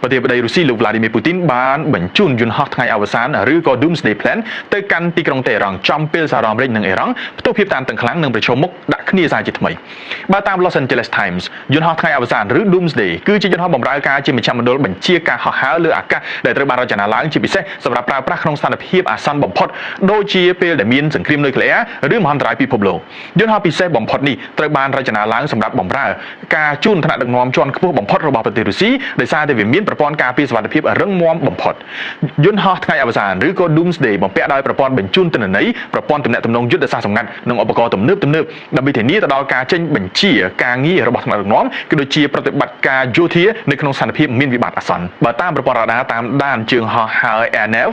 ប្រធានាធិបតីរុស្ស៊ីលោក Vladimir Putin បានបញ្ជូនយន្តហោះថ្ងៃអវសានឬក៏ Doomsday Plan ទៅកាន់ទីក្រុងតេហ៍រ៉ង់ចំពេលសហរដ្ឋអាមេរិកនិងអ៊ីរ៉ង់ផ្ទុះភាពតានតឹងខ្លាំងនិងប្រឈមមុខដាក់គ្នាសារជាថ្មីបើតាម Los Angeles Times យន្តហោះថ្ងៃអវសានឬ Doomsday គឺជាយន្តហោះបម្រើការជាមជ្ឈមណ្ឌលបញ្ជាការហោះហើរលើអាកាសដែលត្រូវបានរចនាឡើងជាពិសេសសម្រាប់ប្រើប្រាស់ក្នុងស្ថានភាពអាសន្នបំផុតដូចជាពេលដែលមានសង្គ្រាមនុយក្លេអ៊ែរឬមហន្តរាយពិភពលោកយន្តហោះពិសេសបំផុតនេះត្រូវបានរចនាឡើងសម្រាប់បម្រើការជូនថ្នាក់ដឹកនាំជាន់ខ្ពស់បំផុតរបស់ប្រទេសរុស្ស៊ីដោយសារតែវាមានប្រព័ន្ធការពារសុវត្ថិភាពរឹងមាំបំផុតយន្តហោះថ្ងៃអវសានឬក៏ Doomsday បំពាក់ដោយប្រព័ន្ធបញ្ជូនទិន្នន័យប្រព័ន្ធទំនាក់ទំនងយុទ្ធសាស្ត្រសម្ងាត់និងឧបករណ៍ទំនើបដើម្បីធានាទៅដល់ការចេញបញ្ជាការងាររបស់ថ្នាក់ដឹកនាំក៏ដូចជាប្រតិបត្តិការយោធានៅក្នុងស្ថានភាពមានវិបត្តិអាសន្នបើតាមប្រព័ន្ធរ៉ាដាតាមដានជើងហោះហើរ Airnev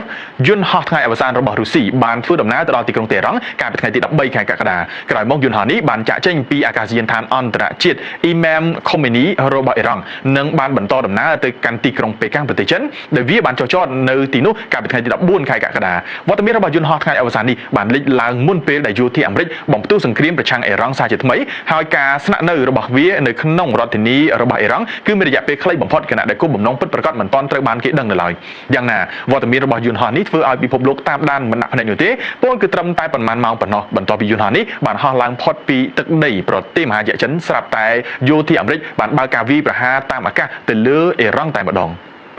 យន្តហោះថ្ងៃអវសានរបស់រុស្ស៊ីបានធ្វើដំណើរទៅដល់ទីក្រុងតេហ៍រ៉ង់កាលពីថ្ងៃទី13ខែកក្កដាក្រោយមកយន្តហោះនេះបានចាក់ចេញពីអាកាសយានដ្ឋានអន្តរជាតិ Imam Khomeini របស់អ៊ីរ៉ង់និងបានបន្តដំណើរទៅកាន់ទីក្រុងប៉េកាំងប្រទេសចិនដែលវាបានចុះចតនៅទីនោះកាលពីថ្ងៃទី14ខែកក្កដាវត្តមានរបស់យន្តហោះថ្ងៃអវសាននេះបានលេចឡើងមុនពេលដែលយោធាអាមេរិកបំផ្ទុះសង្គ្រាមប្រឆាំងអ៊ីរ៉ង់សារជាថ្មីហើយការស្នាក់នៅរបស់វានៅក្នុងរដ្ឋធានីរបស់អ៊ីរ៉ង់គឺមានរយៈពេលខ្លីបំផុតគណៈដែលគោលបំណងពិតប្រាកដមិនទាន់ត្រូវបានគេដឹងនៅឡើយយ៉ាងណាវត្តមានរបស់យន្តហោះនេះធ្វើឲ្យពិភពលោកតាមដានមិនដាក់ភ្នែកនោះទេពលគឺត្រឹមតែប៉ុន្មានម៉ោងប៉ុណ្ណោះបន្ទាប់ពីយន្តហោះនេះបានហោះឡើងផុតពីទឹកដីប្រទេសមហាយៈចិនស្រាប់តែយោធាអាមេរិកបានបើកការវាយប្រហារតាមអាកាសទៅលើអ៊ីរ៉ង់តែម្ដង